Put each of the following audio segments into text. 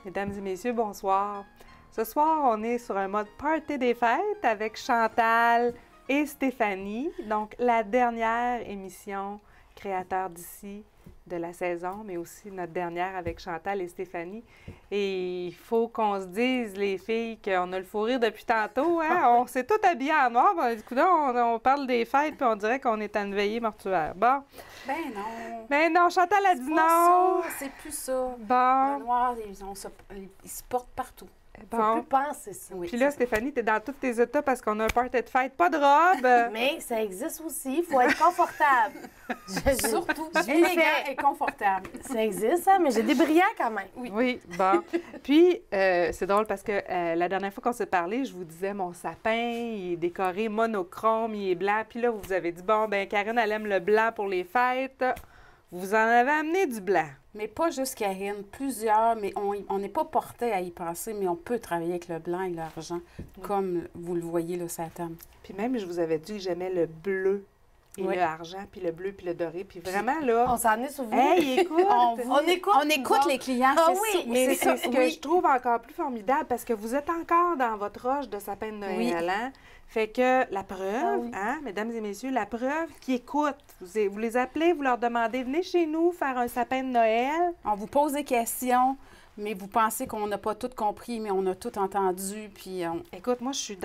Mesdames et messieurs, bonsoir. Ce soir, on est sur un mode party des fêtes avec Chantal et Stéphanie. Donc, la dernière émission Créateurs d'ici de la saison, mais aussi notre dernière avec Chantal et Stéphanie. Et il faut qu'on se dise, les filles, qu'on a le fou rire depuis tantôt. Hein? On s'est tout habillés en noir. Du coup, on parle des fêtes, puis on dirait qu'on est à une veillée mortuaire. Bon. Ben non. Ben non, Chantal a dit non. C'est plus ça. Bon. Le noir, ils se portent partout. Bon. Faut plus penser ça. Oui, Puis là, Stéphanie, t'es dans tous tes états parce qu'on a un party de fête, pas de robe. Mais ça existe aussi, il faut être confortable. Surtout je élégant fais- et confortable. Ça existe, hein, mais j'ai des brillants quand même. Oui, bon. Puis, c'est drôle parce que la dernière fois qu'on s'est parlé, je vous disais, mon sapin, il est décoré monochrome, il est blanc. Puis là, vous avez dit, bon, ben Karine, elle aime le blanc pour les fêtes. Vous en avez amené du blanc. Mais pas juste Karine, plusieurs, mais on n'est pas porté à y penser, mais on peut travailler avec le blanc et l'argent, comme vous le voyez là, ça table. Puis même, je vous avais dit que j'aimais le bleu et Oui. le argent, puis le bleu, puis le doré. Puis vraiment, là... On s'en est souvenu. Hey, écoute! On écoute les clients, Ah c'est oui, ça. Mais c'est ça. c'est ce que je trouve encore plus formidable parce que vous êtes encore dans votre roche de sapin de Noël, Oui. hein? Fait que la preuve, Ah oui. hein, mesdames et messieurs, la preuve qui écoute, vous les appelez, vous leur demandez, venez chez nous faire un sapin de Noël. On vous pose des questions, mais vous pensez qu'on n'a pas tout compris, mais on a tout entendu, puis Écoute, moi, je suis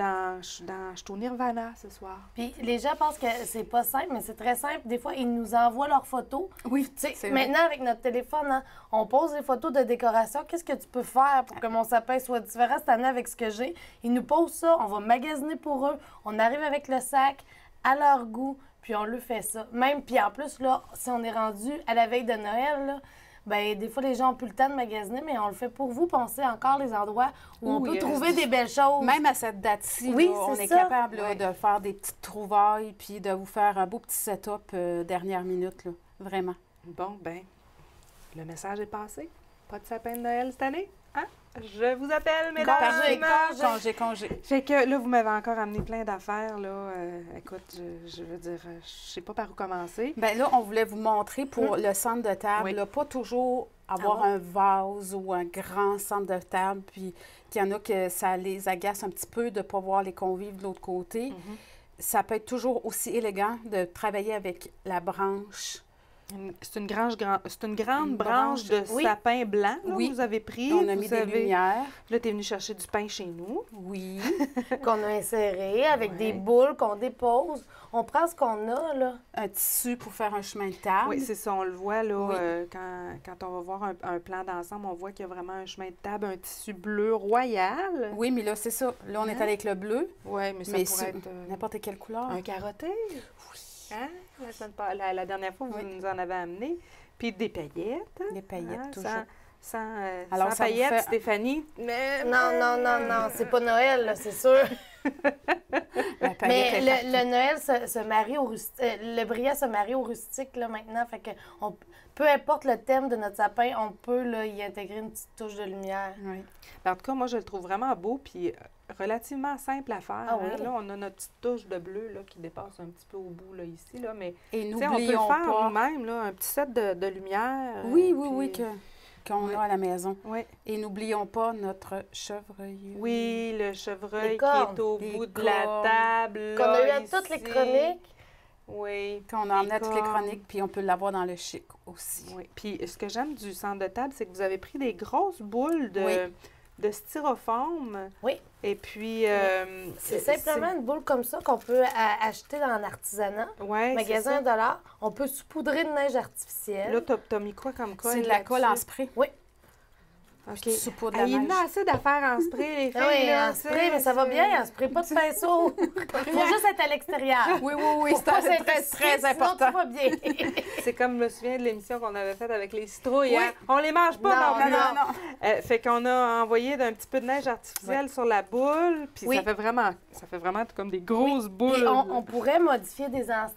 au Nirvana ce soir. Puis les gens pensent que c'est pas simple, mais c'est très simple. Des fois, ils nous envoient leurs photos. oui, Tu sais, c'est vrai. maintenant, avec notre téléphone, hein, on pose des photos de décoration. Qu'est-ce que tu peux faire pour que mon sapin soit différent cette année avec ce que j'ai? Ils nous posent ça, on va magasiner pour eux. On arrive avec le sac à leur goût, puis on lui fait ça. Même, puis en plus, là, si on est rendu à la veille de Noël, là, ben des fois, les gens n'ont plus le temps de magasiner, mais on le fait pour vous. Pensez encore les endroits où on Oui, peut trouver des belles choses. Même à cette date-ci, Oui, là, on c'est est ça. capable là, Ouais. de faire des petites trouvailles puis de vous faire un beau petit setup dernière minute, là, vraiment. Bon, ben, le message est passé. Pas de sapin de Noël cette année, hein? Je vous appelle, mesdames. Congé. Fait que là, vous m'avez encore amené plein d'affaires, là. Écoute, je veux dire, je sais pas par où commencer. Bien là, on voulait vous montrer pour le centre de table, Oui. là, pas toujours avoir un vase ou un grand centre de table, puis qu'il y en a que ça les agace un petit peu de ne pas voir les convives de l'autre côté. Ça peut être toujours aussi élégant de travailler avec la branche. C'est une grande Une branche de branche, oui. sapin blanc, là, Oui. vous avez pris. On a vous mis des avez- lumières. Là, tu es venu chercher du pain chez nous. Oui. Qu'on a inséré avec Ouais. des boules qu'on dépose. On prend ce qu'on a, là. Un tissu pour faire un chemin de table. Oui, c'est ça, on le voit, là, Oui. quand on va voir un plan d'ensemble, on voit qu'il y a vraiment un chemin de table, un tissu bleu royal. Oui, mais là, c'est ça. Là, on est allé avec le bleu, Oui, mais ça mais pourrait sur être n'importe quelle couleur. un carotté. Oui. Hein? La dernière fois, vous Oui. nous en avez amené. Puis des paillettes. Hein? Des paillettes, Hein? toujours. Alors, sans ça vous paillettes, fait- Stéphanie. Mais... Non, c'est pas Noël, là, c'est sûr. La paillette Mais est partout. le Noël se marie au rustique. Le brillant se marie au rustique, là, maintenant. Fait que peu importe le thème de notre sapin, on peut là, y intégrer une petite touche de lumière. Oui. En tout cas, moi, je le trouve vraiment beau, puis relativement simple à faire. Ah hein. oui? Là, on a notre petite touche de bleu là, qui dépasse un petit peu au bout, là, ici. Là, mais Et tu sais, on peut le n'oublions faire pas. nous-mêmes, là, un petit set de lumière. Oui, puis- qu'on Oui. a à la maison. Oui. Et n'oublions pas notre chevreuil. Oui, le chevreuil Les qui cornes. est au Les bout de la cornes. table. Qu'on là, a eu à ici. toutes les chroniques. Oui. Qu'on a emmené à Les toutes les cornes. chroniques, puis on peut l'avoir dans le chic aussi. Oui. Puis ce que j'aime du centre de table, c'est que vous avez pris des grosses boules Oui. de styrofoam. Oui. Et puis... C'est simplement une boule comme ça qu'on peut acheter dans l'artisanat. Ouais, Magasin c'est ça. $. On peut saupoudrer de neige artificielle. Là, t'as mis quoi comme colle? C'est de la colle en là-dessus? spray. Oui. OK. Tu saupoudres Ah, la il y neige. en a assez d'affaires en spray, les filles. Ah oui, là, en spray, mais ça va bien, en spray, pas de pinceau. Faut juste être à l'extérieur. Oui, Faut pas c'est s'être très sinon important. tout va bien. C'est comme je me souviens de l'émission qu'on avait faite avec les citrouilles. Oui. Hein? On les mange pas Non, non plus. Non. Fait qu'on a envoyé d'un petit peu de neige artificielle sur la boule, puis Oui. ça fait vraiment comme des grosses boules. Puis on pourrait modifier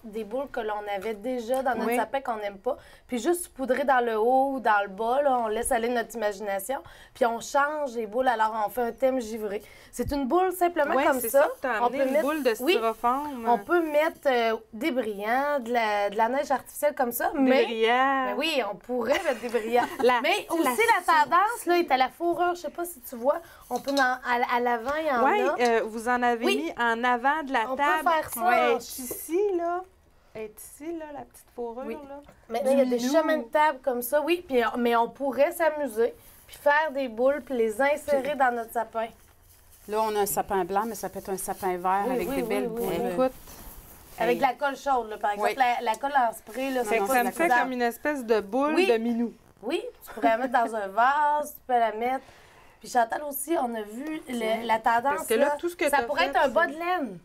des boules que l'on avait déjà dans notre Oui. sapin qu'on n'aime pas, puis juste saupoudrer dans le haut ou dans le bas, là, on laisse aller notre imagination. décoration. Puis on change les boules, alors on fait un thème givré. C'est une boule simplement Ouais, comme c'est ça. Tu as On amené peut une mettre- boule de Oui, styrofoam. on peut mettre des brillants, de la neige artificielle comme ça, Des mais... brillants. Ben oui, on pourrait mettre des brillants. La- Mais la aussi, la tendance, là, est à la fourrure. Je sais pas si tu vois. On peut, à l'avant, il y en Oui, a. vous en avez Oui. mis en avant de la On peut table. faire ça. Ouais, elle est ici, là. Elle est ici, là, la petite fourrure, Oui. là. Maintenant, il y a des minou. chemins de table comme ça, oui. Puis, mais on pourrait s'amuser, puis faire des boules, puis les insérer dans notre sapin. Là, on a un sapin blanc, mais ça peut être un sapin vert Oui, avec oui, des oui, belles oui, boules. oui. Écoute, Avec de la colle chaude, là, par exemple. Oui. La colle en spray, là, Non, c'est non, pas ça c'est me fait suffisant. comme une espèce de boule Oui. de minou. Oui, tu pourrais la mettre dans un vase, tu peux la mettre. Puis Chantal aussi, on a vu la tendance. Parce que là, tout ce que ça t'as pourrait fait, être un bas c'est- de laine.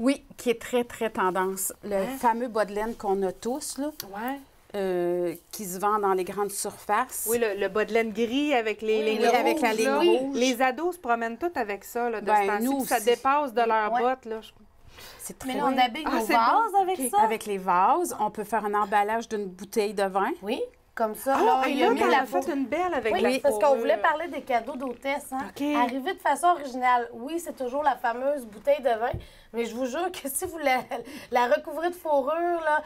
Oui, qui est très, très tendance. Le fameux bas de laine qu'on a tous, là, Ouais. qui se vend dans les grandes surfaces. Oui, le bas de laine gris avec les Oui, lignes le avec la rouges, ligne là. rouge. Les ados se promènent tous avec ça, là, de Ben, ce temps-ci, nous puis ça aussi. dépasse de leurs Ouais. bottes, là. C'est très Mais là, on habille Ah, nos c'est vases beau. avec OK. ça. Avec les vases, on peut faire un emballage d'une bouteille de vin. Oui, comme ça. Ah, là, et il a là, mis t'en la as fait une belle avec Oui, la parce qu'on fourrure. voulait parler des cadeaux d'hôtesse. Hein? OK. Arriver de façon originale. Oui, c'est toujours la fameuse bouteille de vin, mais je vous jure que si vous la recouvrez de fourrure, là,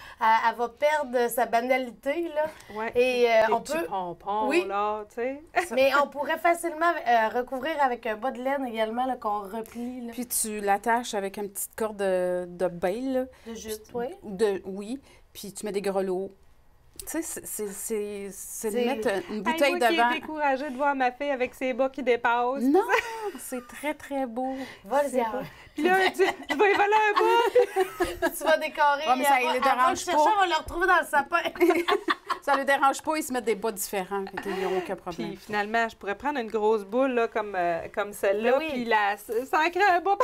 elle va perdre sa banalité. Là. Ouais. Et Des on petits peut. pompons, Oui. là, tu sais. Mais on pourrait facilement recouvrir avec un bas de laine également là, qu'on replie. Là. Puis tu l'attaches avec une petite corde de bail, là. De jute, oui. Oui, puis tu mets des grelots. Tu sais, c'est de C'est- mettre une Hey, bouteille moi qui de vin. est découragée de voir ma fille avec ses bas qui dépassent. Non, c'est très, très beau. Vas-y, Puis là, je vais y voler un bas. tu vas décorer. Ouais, mais ça, il le elle va dérange le chercher, pas. on va le retrouver dans le sapin. Ça ne le dérange pas, ils se mettent des bas différents. Ils n'ont aucun problème. Puis finalement, je pourrais prendre une grosse boule, là, comme celle-là, Ben oui. puis la s'ancrer un bas.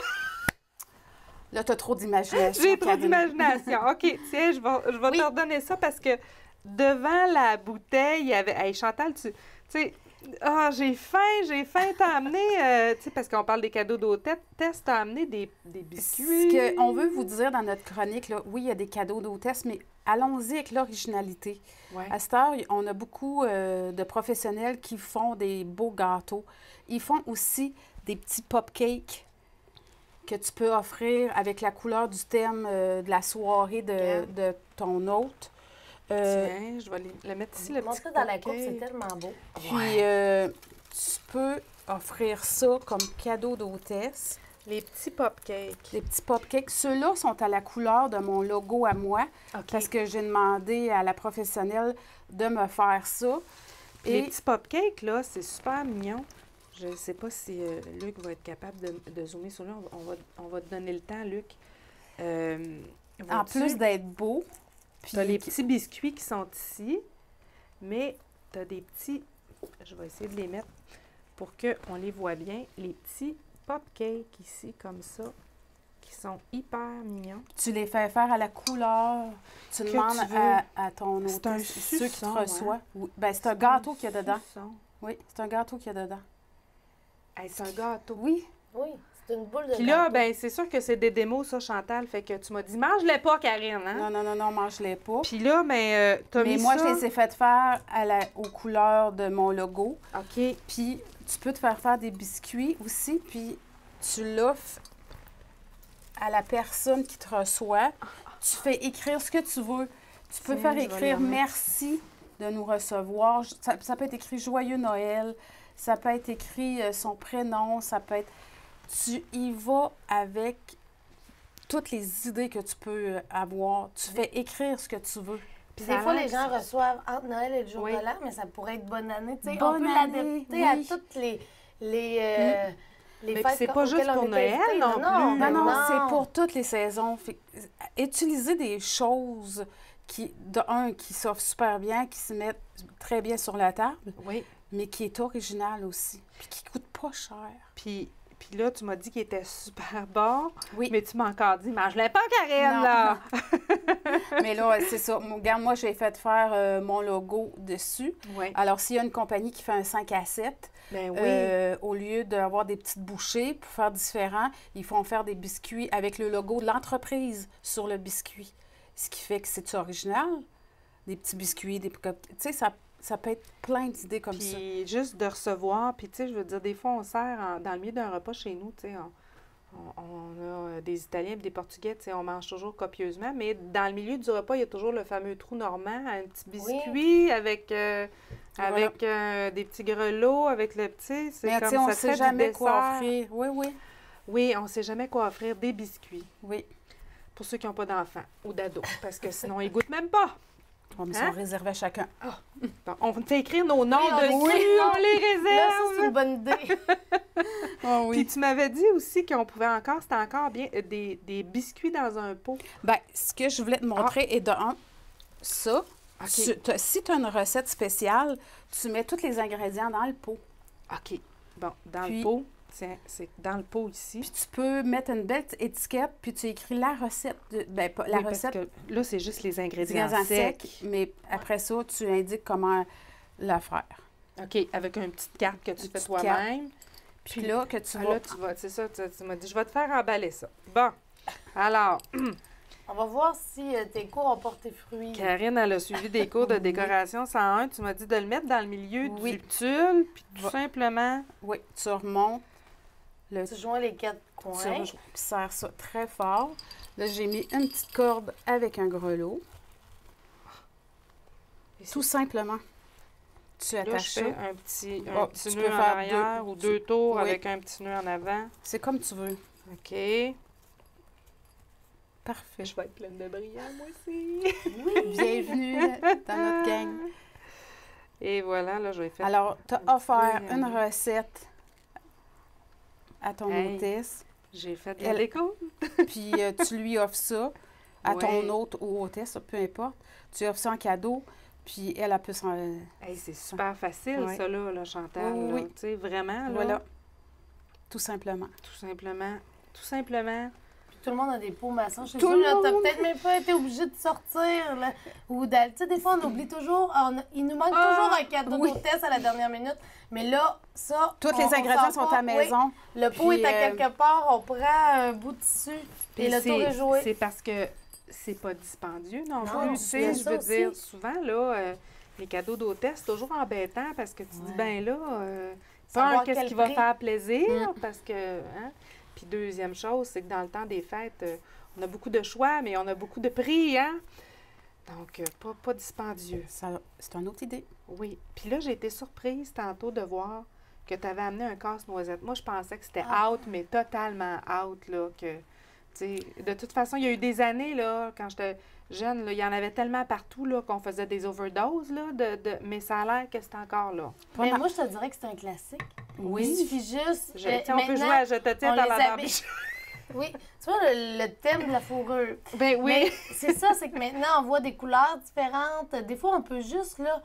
Là, tu as trop d'imagination. J'ai trop Karine. d'imagination. OK, tiens, je vais Oui. te redonner ça parce que devant la bouteille, il y avait... Hey, Chantal, tu sais... Ah, j'ai faim, t'as amené... tu sais, parce qu'on parle des cadeaux d'hôtesse, t'as amené des biscuits. Ce qu'on veut vous dire dans notre chronique, là, oui, il y a des cadeaux d'hôtesse, mais allons-y avec l'originalité. Ouais. À cette heure, on a beaucoup de professionnels qui font des beaux gâteaux. Ils font aussi des petits pop-cakes que tu peux offrir avec la couleur du thème de la soirée de ton hôte. Tiens, je vais le mettre ici, le petit Montrer dans la coupe, cupcake. c'est tellement beau. Puis, tu peux offrir ça comme cadeau d'hôtesse. Les petits pop-cakes. Les petits pop-cakes. Ceux-là sont à la couleur de mon logo à moi OK. parce que j'ai demandé à la professionnelle de me faire ça. Les Et petits pop-cakes, là, c'est super mignon. Je ne sais pas si Luc va être capable de zoomer sur là. On va te donner le temps, Luc. en Vois-tu, plus d'être beau, tu as les petits biscuits qui sont ici, mais tu as des petits... Je vais essayer de les mettre pour qu'on les voit bien. Les petits pop-cakes ici, comme ça, qui sont hyper mignons. tu les fais faire à la couleur. Tu Que demandes tu veux. à ton C'est hôte, un ceux qui te suçon, reçoivent. hein? Oui. Ben, c'est un gâteau qu'il y a dedans. Suçon. Oui, c'est un gâteau qu'il y a dedans. Hey, c'est un gâteau. Oui. Oui, c'est une boule de Puis là, gâteau. ben c'est sûr que c'est des démos, ça, Chantal. Fait que tu m'as dit, mange-les pas, Karine, hein? Non, mange-les pas. Puis là, ben, t'as Mais mis moi, ça... je les ai fait faire aux couleurs de mon logo. OK. Puis, tu peux te faire des biscuits aussi, puis tu l'offres à la personne qui te reçoit. Tu fais écrire ce que tu veux. Tu peux Tiens, faire je vais écrire les remettre. « Merci de nous recevoir ». Ça peut être écrit « Joyeux Noël ». Ça peut être écrit son prénom. Ça peut être... Tu y vas avec toutes les idées que tu peux avoir. Tu fais écrire ce que tu veux. Puis Ça des fois, a l'air les gens que reçoivent entre Noël et le jour Oui. de l'an, mais ça pourrait être bonne année. Tu sais, Bonne on peut année, l'adapter oui. à toutes les Mais fêtes puis c'est pas auxquelles juste on pour est Noël invité. non plus. ben Non, c'est pour toutes les saisons. Utiliser des choses qui s'offrent super bien, qui se mettent très bien sur la table, Oui. mais qui est original aussi, puis qui coûte pas cher. Puis là, tu m'as dit qu'il était super bon, Oui. mais tu m'as encore dit, mange-les pas, Karine, Non, là! Mais là, c'est ça. Regarde, moi, j'ai fait faire mon logo dessus. Oui. Alors, s'il y a une compagnie qui fait un 5 à 7, Ben oui. au lieu d'avoir des petites bouchées pour faire différent, ils font faire des biscuits avec le logo de l'entreprise sur le biscuit. Ce qui fait que c'est original. Des petits biscuits, tu sais, Ça peut être plein d'idées comme ça. Puis juste de recevoir, puis tu sais, je veux dire, des fois, on sert dans le milieu d'un repas chez nous, tu sais, on a des Italiens et des Portugais, tu sais, on mange toujours copieusement, mais dans le milieu du repas, il y a toujours le fameux trou normand, un petit biscuit avec, des petits grelots, avec le petit, c'est Mais comme tu sais, on ça ne sait fait du jamais quoi dessert. offrir. Oui, oui. Oui, on ne sait jamais quoi offrir, des biscuits, Oui. pour ceux qui n'ont pas d'enfants ou d'ados, parce que sinon, ils goûtent même pas. On met Hein? ça réservé à chacun. Bon, on fait écrire nos noms Oui, on dessus, écrit. on les Là, ça, c'est réserve. une bonne idée. Oh, Puis tu m'avais dit aussi qu'on pouvait encore, c'était encore bien, des biscuits dans un pot. Bien, ce que je voulais te montrer est de un, ça. OK. Si tu as une recette spéciale, tu mets tous les ingrédients dans le pot. OK. Bon, dans Puis- le pot, c'est dans le pot ici. Puis tu peux mettre une belle petite étiquette, puis tu écris la recette. Ben, pas la Oui, parce recette que là, c'est juste les ingrédients ingrédients secs. secs, mais après ça, tu indiques comment la faire. OK, avec une petite carte que tu fais petite toi-même. Puis là, que tu Ah, vas... là, tu vas, c'est ça, tu m'as dit, je vais te faire emballer ça. Bon, alors, On va voir si tes cours ont porté fruit. Karine, elle a suivi des cours de décoration 101. Tu m'as dit de le mettre dans le milieu Oui. du tulle, puis tout Va- simplement... Oui, tu remontes le... Tu joins les 4 Tu coins. rejoins, puis serre ça très fort. Là, j'ai mis une petite corde avec un grelot. Tout simplement. Tu Là, je attaches ça. fais un petit tu nœud peux en faire arrière deux- ou 2 tours oui. avec un petit nœud en avant. C'est comme tu veux. OK. Parfait. Je vais être pleine de brillants, moi aussi. Bienvenue dans notre gang. Et voilà, là, je vais faire... Alors, tu as Un offert petit peu, une recette à ton Hey. hôtesse, J'ai fait de la Elle- déco. puis tu lui offres ça à ton Ouais. hôte ou hôtesse, peu importe. Tu offres ça en cadeau, puis elle peut s'en... Hey, c'est super facile, Ouais. ça, là, Chantal. Oui, oui, là. oui. Tu sais, vraiment, là, Voilà. Tout simplement. tout simplement. Tout simplement. Puis tout le monde a des pots maçons chez Tout eux. le Là, t'as monde. peut-être même pas été obligé de sortir. Là, ou d'aller. Tu sais, des fois, on oublie toujours. Il nous manque toujours un cadeau oui. d'hôtesse à la dernière minute. Mais là, ça. Tous les on ingrédients sort sont pas. à la maison. Oui, le pot Puis, est à quelque part. On prend un bout de tissu. Puis Et le tour est joué. c'est parce que c'est pas dispendieux non, Non, plus. Tu c'est sais, je ça veux aussi. dire, souvent, là, les cadeaux d'hôtesse, c'est toujours embêtant parce que tu dis, ben là, Savoir qu'est-ce quel qui va prix. faire plaisir? Parce que, hein? Puis deuxième chose, c'est que dans le temps des fêtes, on a beaucoup de choix, mais on a beaucoup de prix, hein? Donc, pas dispendieux. C'est une autre idée. Oui. Puis là, j'ai été surprise tantôt de voir que tu avais amené un casse-noisette. Moi, je pensais que c'était out, mais totalement out, là, que, tu sais, de toute façon, il y a eu des années, là, quand j'étais jeune, là, il y en avait tellement partout, là, qu'on faisait des overdoses, là, mais ça a l'air que c'est encore là. Mais moi, je te dirais que c'est un classique. Oui. Il suffit juste. Tiens, on peut maintenant, jouer à Je te tiens on dans les la habille. barbiche. Oui. Tu vois, le thème de la fourrure. Ben oui. Mais c'est ça, c'est que maintenant, on voit des couleurs différentes. Des fois, on peut juste là,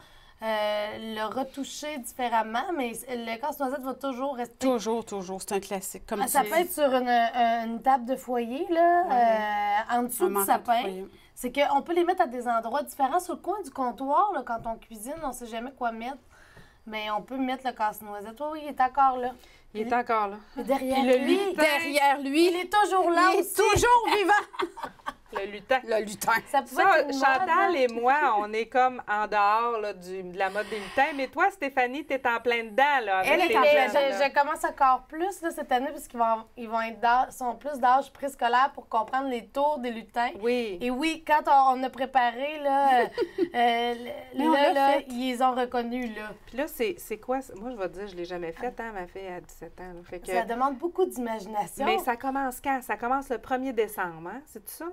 le retoucher différemment, mais le casse-noisette va toujours rester. Toujours. C'est un classique. Comme Ça tu peut être sur une table de foyer, là, en dessous un du manteau de sapin. foyer. C'est qu'on peut les mettre à des endroits différents. Sur le coin du comptoir, là, quand on cuisine, on ne sait jamais quoi mettre. Mais on peut mettre le casse-noisette. Oui, il est encore là. Il est encore là. Mais derrière Puis le lui, lutin. Derrière lui, il est toujours là il est aussi. toujours vivant. Le lutin. Le lutin. Ça pouvait Ça, être une Chantal mode, et moi, on est comme en dehors là, de la mode des lutins. Mais toi, Stéphanie, t'es en plein dedans, là. avec Elle est tes en Mais jeunes, là. je commence encore plus là, cette année parce qu'ils vont être sont plus d'âge préscolaire pour comprendre les tours des lutins. Oui. Et oui, quand on a préparé, là, on l'a fait. ils les ont reconnus. Là. Puis là, c'est quoi? Moi, je vais te dire, je l'ai jamais fait, hein, ma fille a 17 ans. Là. Fait que... Ça demande beaucoup d'imagination. Mais ça commence quand? Ça commence le 1er décembre, hein? C'est tout ça?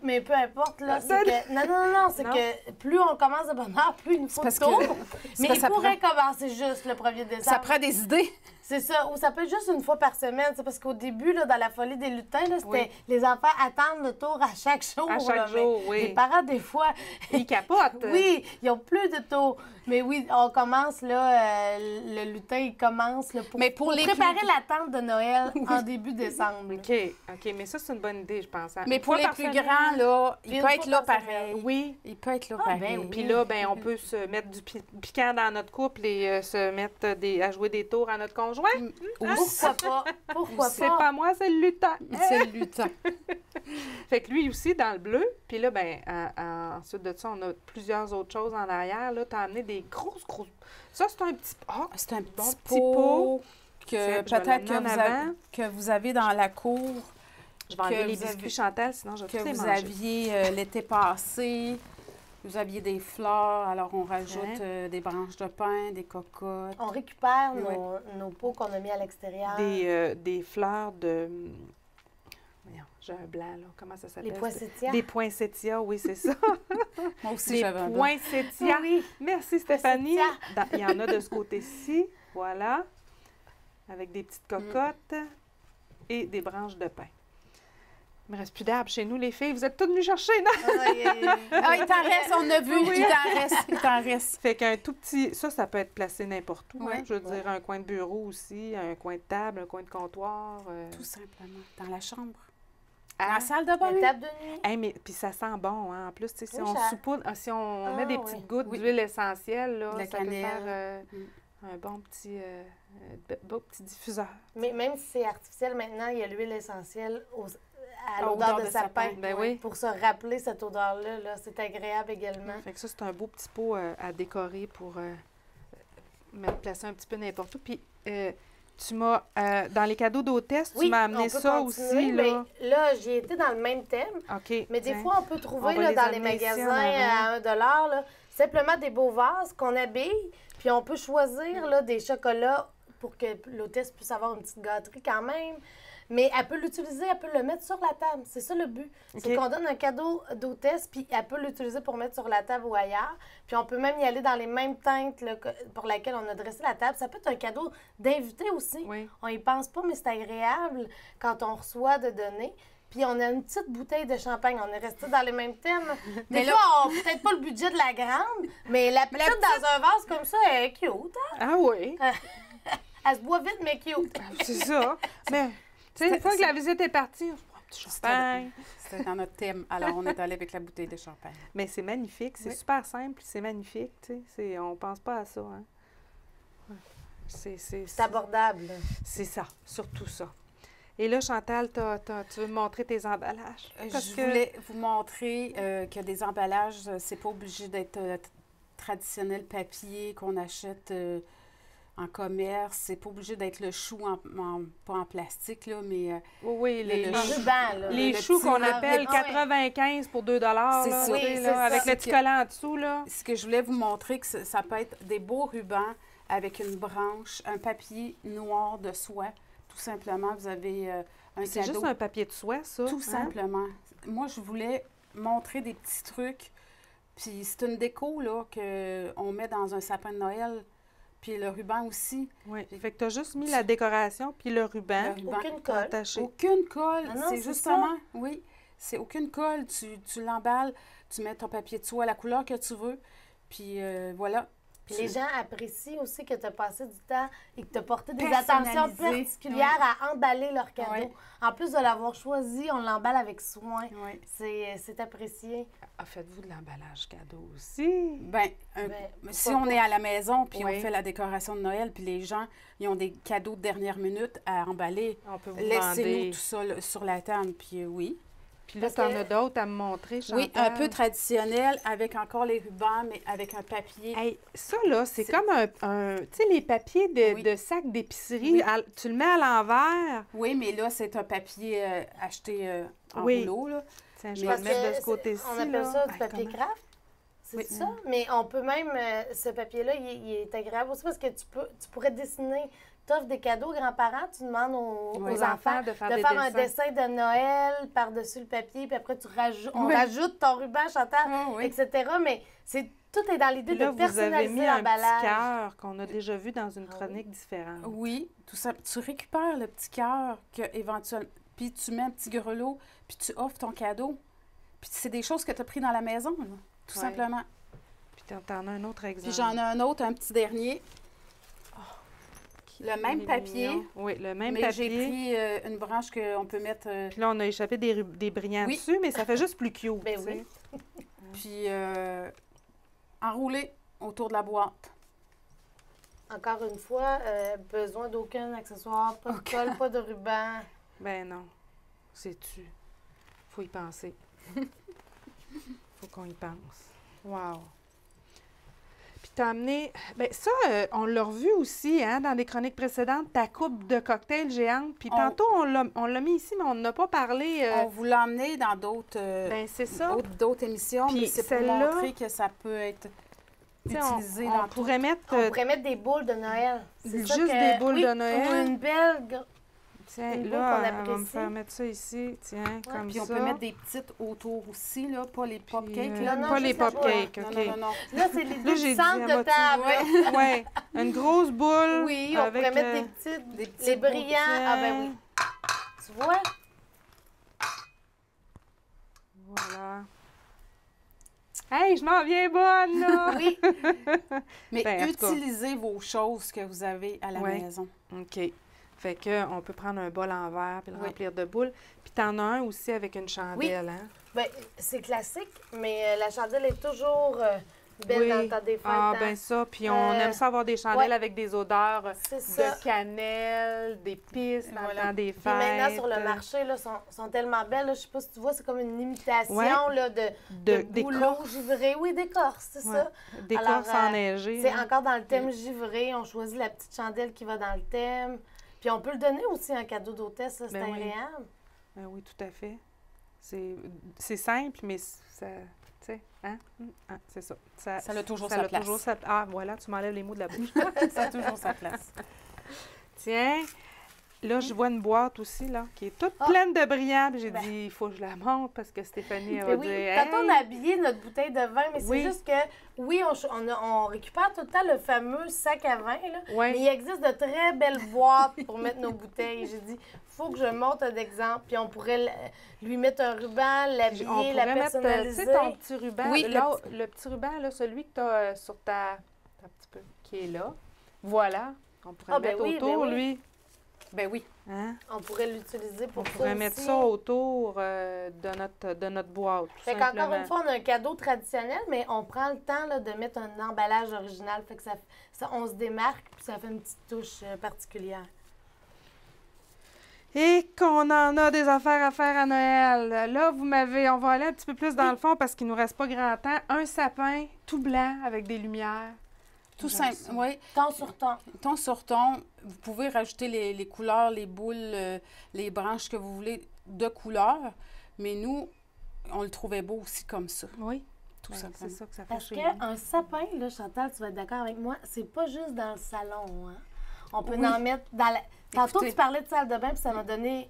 Mais peu importe, là, c'est Non, que... Non, c'est Non. que plus on commence de bonne heure, plus il nous faut parce de tour. que- Mais parce il que ça pourrait commencer juste le 1er décembre. Ça prend des idées. C'est ça, ou ça peut être juste une fois par semaine. C'est parce qu'au début, là, dans la folie des lutins, là, c'était Oui. les enfants attendent le tour à chaque jour. À chaque là, mais jour, oui. Les parents, des fois, Ils capotent. oui, ils ont plus de tours. Mais oui, on commence, là, le lutin, il commence là, Mais pour les préparer plus- l'attente de Noël en début décembre. OK, mais ça, c'est une bonne idée, je pense. hein. Mais Une pour fois les par plus semaine. grands, là, Puis il une peut fois être là par pareil. semaine. Oui. Il peut être là Ah, pareil. ben oui. Puis là, ben, on peut se mettre du piquant dans notre couple et se mettre à jouer des tours à notre conjoint. Aussi, Pourquoi pas? Pourquoi C'est pas? pas moi, c'est le lutin. c'est le lutin. Fait que lui aussi, dans le bleu. Puis là, ben ensuite de ça, on a plusieurs autres choses en arrière. Là, tu as amené des grosses... Ça, c'est un petit... Ah, c'est un bon petit petit pot. que Tiens, peut-être avant. que vous avez dans la cour. Je vais enlever les biscuits Chantal, sinon je vais tous les manger. Aviez l'été passé. Vous aviez des fleurs, alors on rajoute des branches de pin, des cocottes. On récupère nos pots qu'on a mis à l'extérieur. Des fleurs de... Voyons, j'ai un blanc, là. Comment ça s'appelle? Les poinsettias. Des poinsettias, oui, c'est ça. Moi aussi, des j'avais un blanc. poinsettias. Oui. Merci, Stéphanie. Poinsettias. Il y en a de ce côté-ci, voilà, avec des petites cocottes et des branches de pin. Il ne me reste plus d'arbres chez nous, les filles. Vous êtes toutes venues chercher, non? Ah, il t'en reste, on a vu. Oui. Il t'en reste. Fait qu'un tout petit... Ça peut être placé n'importe où. Oui. Hein? Je veux dire, un coin de bureau aussi, un coin de table, un coin de comptoir. Tout simplement. Dans la chambre. Ah. Dans la salle de bain. La table de nuit. Hey, mais puis ça sent bon, hein? En plus, tu sais, si Oui, on ça- saupoudre, si on met des petites oui. gouttes Oui. d'huile essentielle, là, De la ça peut cannelle. faire un bon petit diffuseur. Mais même si c'est artificiel, maintenant, il y a l'huile essentielle à À l'odeur odeur de de sapin. sapin. Ben oui. Pour se rappeler cette odeur-là, là, c'est agréable également. Fait que ça, c'est un beau petit pot à décorer pour placer un petit peu n'importe où. Puis, tu m'as, dans les cadeaux d'hôtesse, tu m'as amené on peut ça continuer, aussi, là. Mais là, j'ai été dans le même thème. OK. Mais des tiens. fois, on peut On trouver va là, les dans les amener ici en magasins à $1, là, simplement des beaux vases qu'on habille. Puis on peut choisir là, des chocolats pour que l'hôtesse puisse avoir une petite gâterie quand même. Mais elle peut l'utiliser, elle peut le mettre sur la table. C'est ça le but. C'est OK. qu'on donne un cadeau d'hôtesse, puis elle peut l'utiliser pour mettre sur la table ou ailleurs. Puis on peut même y aller dans les mêmes teintes là, pour lesquelles on a dressé la table. Ça peut être un cadeau d'invité aussi. Oui. On y pense pas, mais c'est agréable quand on reçoit de donner. Puis on a une petite bouteille de champagne. On est resté dans les mêmes thèmes. Des fois, on n'a peut-être pas le budget de la grande, mais la petite dans un vase comme ça, elle est cute. Hein? Ah oui. Elle se boit vite, mais cute. C'est ça. Mais, tu sais, une fois que la visite est partie, on se prend un petit champagne. C'était dans notre thème. Alors, on est allé avec la bouteille de champagne. Mais c'est magnifique, c'est Oui. super simple, c'est magnifique, tu sais. On pense pas à ça, hein. Ouais. C'est abordable. C'est ça, surtout ça. Et là, Chantal, tu veux me montrer tes emballages? Je voulais vous montrer que des emballages, c'est pas obligé d'être traditionnel papier qu'on achète en commerce. C'est pas obligé d'être le chou, pas en plastique, là, mais Oui, le En chou. ruban, là. les le choux petit qu'on ruban. appelle Ah ouais. 95 pour 2 C'est là, ça. tu sais, Oui, là, c'est ça. avec le petit collant en dessous, là. ce que je voulais vous montrer, que ça peut être des beaux rubans avec une branche, un papier noir de soie. Tout simplement, vous avez un C'est cadeau. juste un papier de soie, ça. Tout hein? simplement. Moi, je voulais montrer des petits trucs. Puis c'est une déco, là, qu'on met dans un sapin de Noël. Puis le ruban aussi. Oui. Fait que tu as juste mis la décoration puis le ruban Le ruban. Aucune colle. attaché. Aucune colle. Ah non, c'est c'est justement, oui, c'est aucune colle. Tu l'emballes, tu mets ton papier de soie à la couleur que tu veux. Puis voilà. Puis les gens apprécient aussi que tu as passé du temps et que tu as porté des Personnalisé. attentions particulières à emballer leur cadeau. Oui. En plus de l'avoir choisi, on l'emballe avec soin. Oui. C'est apprécié. Ah, faites-vous de l'emballage cadeau aussi? Ben, si on est à la maison, puis Oui. on fait la décoration de Noël, puis les gens, ils ont des cadeaux de dernière minute à emballer, On peut vous laissez-nous demander. tout ça là, sur la table, puis oui. Puis là, Parce tu en que- as d'autres à me montrer, Chantal. Oui, un peu traditionnel, avec encore les rubans, mais avec un papier. Hey, ça, là, c'est comme un tu sais, les papiers Oui. de sac d'épicerie, Oui. tu le mets à l'envers. Oui, mais là, c'est un papier acheté en Oui. rouleau, là. Tiens, je Mais vais Parce le mettre de que ce côté-ci. on appelle là. ça du Hey, papier comment- craft. C'est Oui. ça. Mais on peut même, ce papier-là, il est agréable aussi parce que tu pourrais dessiner. Tu offres des cadeaux aux grands-parents, tu demandes aux Aux enfants de faire de des faire un dessins. dessin de Noël par-dessus le papier, puis après, on Oui. rajoute ton ruban, Chantal, Ah oui. etc. Mais tout est dans l'idée Puis là, de vous avez personnaliser mis un petit l'emballage. cœur qu'on a déjà vu dans une Ah oui. chronique différente. Oui, tout ça. Tu récupères le petit cœur que éventuellement, puis tu mets un petit grelot, puis tu offres ton cadeau. Puis c'est des choses que tu as pris dans la maison, là, tout Ouais. simplement. Puis t'en as un autre exemple. Puis j'en ai un autre, un petit dernier. Le même Il est papier, mignon. Oui, le même mais papier. j'ai pris une branche qu'on peut mettre, Puis là, on a échappé des brillants Oui. dessus, mais ça fait juste plus cute. Ben tu sais. oui. puis enroulé autour de la boîte. Encore une fois, besoin d'aucun accessoire, pas de colle, pas de ruban. Ben non. Sais-tu? Faut y penser. Faut qu'on y pense. Wow! Puis t'as amené... Bien, ça, on l'a revu aussi, hein, dans des chroniques précédentes, ta coupe de cocktail géante. Puis tantôt, on l'a mis ici, mais on n'a pas parlé... On vous l'a emmené dans d'autres c'est ça. d'autres émissions, Puis mais c'est pour celle-là, montrer que ça peut être utilisé on dans pourrait mettre... On pourrait mettre des boules de Noël. C'est ça Juste que- des boules oui, de Noël. Ou une belle... Tiens, une boule là, qu'on elle va me apprécie. faire mettre ça ici. Tiens, comme Puis ça. on peut mettre des petites autour aussi, là, pas les Puis, pop-cakes. Non, non, pas les juste la boule. pop-cakes, Non, OK. non, non, non. Là, c'est les Là, deux j'ai dit centres à de moitié. table. Ouais, une grosse boule. Oui, on avec, pourrait mettre des petits les bouts. brillants. Ah ben oui. Tu vois? Voilà. Hey, je m'en viens bonne, là! Oui. Mais Ben, en tout cas. utilisez vos choses que vous avez à la Ouais. maison. OK. Fait que on peut prendre un bol en verre puis le Oui. remplir de boules. Puis t'en as un aussi avec une chandelle, hein? Ben, c'est classique, mais la chandelle est toujours belle Oui. dans le temps des fêtes. Ah, hein. ben ça. Puis on aime ça avoir des chandelles ouais. avec des odeurs C'est ça. de cannelle, d'épices dans Voilà. le temps des fêtes. Puis maintenant, sur le marché, là, sont tellement belles. Là, je sais pas si tu vois, c'est comme une imitation Ouais. là, de D'écorce. bouleau givré. Oui, d'écorce, c'est Ouais. ça. D'écorce Alors, enneigée. C'est hein. encore dans le thème givré. On choisit la petite chandelle qui va dans le thème. Puis on peut le donner aussi en cadeau d'hôtesse, ça, c'est Ben oui. agréable. Ben oui, tout à fait. C'est simple, mais ça... Tu sais, hein? Ah, c'est ça. Ça a toujours ça sa a place. toujours sa- Ah, voilà, tu m'enlèves les mots de la bouche. Ça a toujours sa place. Tiens, là, je vois une boîte aussi, là, qui est toute Ah. pleine de brillants. Puis j'ai Ben. dit, il faut que je la montre parce que Stéphanie, elle Mais va oui, dire... quand on a Hey! habillé notre bouteille de vin, mais c'est Oui. juste que, oui, on récupère tout le temps le fameux sac à vin, là, Ouais. mais il existe de très belles boîtes pour mettre nos bouteilles. J'ai dit, faut que je monte un exemple, puis on pourrait lui mettre un ruban, On l'habiller, la pourrait mettre, tu personnaliser. sais, ton petit ruban. Oui, là, le petit ruban, là, celui que tu as sur ta... Un petit peu, qui est là. Voilà. On pourrait Ah, le ben mettre oui, ben autour, oui. lui. Ben oui. Hein? On pourrait l'utiliser pour On ça pourrait mettre aussi. ça autour de notre boîte, tout Fait qu'encore simplement. une fois, on a un cadeau traditionnel, mais on prend le temps là, de mettre un emballage original. Fait que on se démarque, puis ça fait une petite touche particulière. Et qu'on en a des affaires à faire à Noël. Là, on va aller un petit peu plus dans le fond parce qu'il nous reste pas grand temps. Un sapin tout blanc avec des lumières. Tout J'aime simple. ça. Oui. Ton sur ton. Ton sur ton, vous pouvez rajouter les couleurs, les boules, les branches que vous voulez de couleurs. Mais nous, on le trouvait beau aussi comme ça. Oui, Tout ben, simplement. c'est ça que ça fait Parce chez nous. qu'un sapin, là, Chantal, tu vas être d'accord avec moi, c'est pas juste dans le salon. Hein? On peut Oui. en mettre dans la. Tantôt, Écoutez. tu parlais de salle de bain, puis ça m'a donné.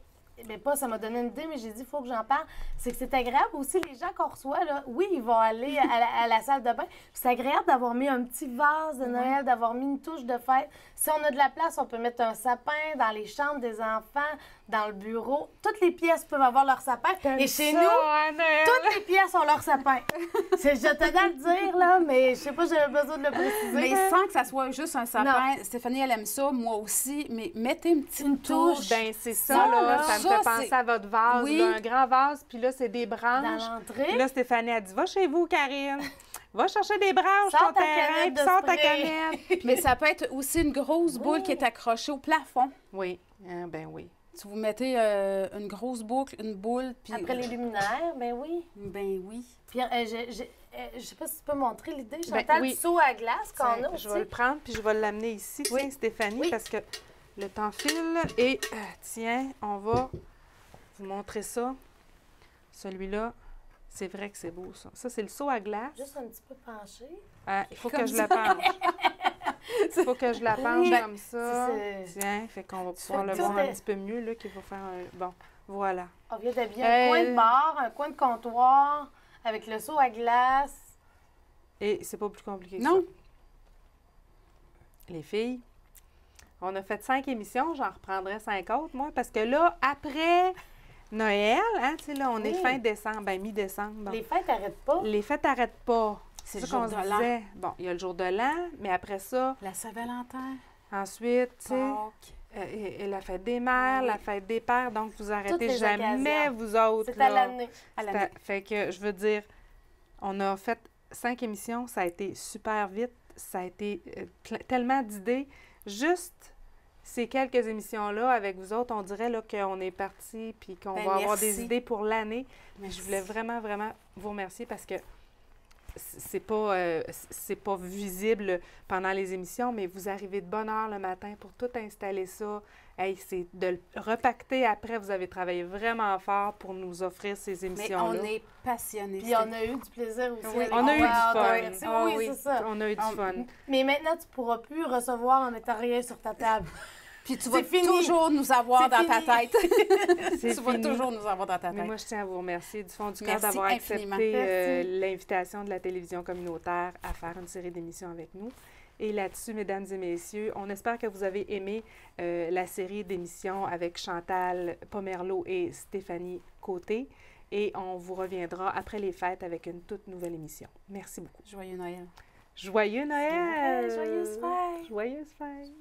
Mais pas, ça m'a donné une idée, mais j'ai dit, il faut que j'en parle. C'est que c'est agréable aussi, les gens qu'on reçoit, là, oui, ils vont aller à la salle de bain. Puis c'est agréable d'avoir mis un petit vase de Noël, d'avoir mis une touche de fête. Si on a de la place, on peut mettre un sapin dans les chambres des enfants, dans le bureau. Toutes les pièces peuvent avoir leur sapin. Et chez nous, toutes les pièces ont leur sapin. Je tenais à le dire, là, mais je sais pas, j'avais besoin de le préciser. Mais sans que ça soit juste un sapin, Stéphanie, elle aime ça, moi aussi, mais mettez une petite Une touche. Ben, c'est ça, Ça, là. là. Ça me Ça, fait penser c'est- à votre vase, Oui. là, un grand vase, puis là, c'est des Dans branches. l'entrée. Puis là, Stéphanie a dit, va chez vous, Karine. Va chercher des branches, Sors ton ta terrain, canette puis de sors ta spray. canette. Mais ça peut être aussi une grosse boule qui est accrochée au plafond. Oui, hein, ben oui. Si vous mettez une grosse boucle, une boule, puis... Après les luminaires, ben oui. Ben oui. Puis, je sais pas si tu peux montrer l'idée, Chantal, oui. du seau à glace qu'on Tiens, a aussi. je vais le prendre, puis je vais l'amener ici, tiens, Stéphanie, Oui. parce que le temps file. Et tiens, on va vous montrer ça. Celui-là, c'est vrai que c'est beau, ça. Ça, c'est le seau à glace. Juste un petit peu penché. Il faut Comme que je ça. la penche. Il faut que je la penche Oui. comme ça. C'est- Tiens, fait qu'on va pouvoir fais le tout voir un est- petit peu mieux, là, qu'il faut faire un... Bon, voilà. On vient d'habiller un coin de bar, un coin de comptoir, avec le seau à glace. Et c'est pas plus compliqué que Non. ça. Les filles, on a fait 5 émissions, j'en reprendrai 5 autres, moi, parce que là, après Noël, hein, tu sais, là, on est Oui. fin décembre, ben mi-décembre. Bon. Les fêtes n'arrêtent pas. Les fêtes n'arrêtent pas. C'est ça le jour qu'on de se l'an. disait. Bon, il y a le jour de l'an, mais après ça, La Saint-Valentin, ensuite, tu sais, Pâques. et la fête des mères, Oui. la fête des pères, donc vous arrêtez les jamais, occasions. vous autres. C'est à là. l'année. À C'est la à- Fait que, je veux dire, on a fait 5 émissions, ça a été super vite, ça a été tellement d'idées. Juste ces quelques émissions-là avec vous autres. On dirait là, qu'on est parti puis qu'on va avoir des idées pour l'année. Je voulais vraiment, vraiment vous remercier parce que c'est pas visible pendant les émissions, mais vous arrivez de bonne heure le matin pour tout installer ça. Hey, c'est de le repacter après. Vous avez travaillé vraiment fort pour nous offrir ces émissions-là. Mais on est passionnés. Puis on a eu du plaisir aussi. Oui, on a eu du fun. Oui, c'est ça. On a eu du fun. Mais maintenant, tu pourras plus recevoir en mettant rien sur ta table. Puis tu vas toujours nous avoir dans ta tête. Tu vas toujours nous avoir dans ta tête. Mais moi, je tiens à vous remercier du fond du cœur Merci d'avoir infiniment. accepté l'invitation de la télévision communautaire à faire une série d'émissions avec nous. Et là-dessus, mesdames et messieurs, on espère que vous avez aimé la série d'émissions avec Chantal Pomerleau et Stéphanie Côté. Et on vous reviendra après les fêtes avec une toute nouvelle émission. Merci beaucoup. Joyeux Noël. Joyeux Noël! Joyeuse fête! Joyeuse fête!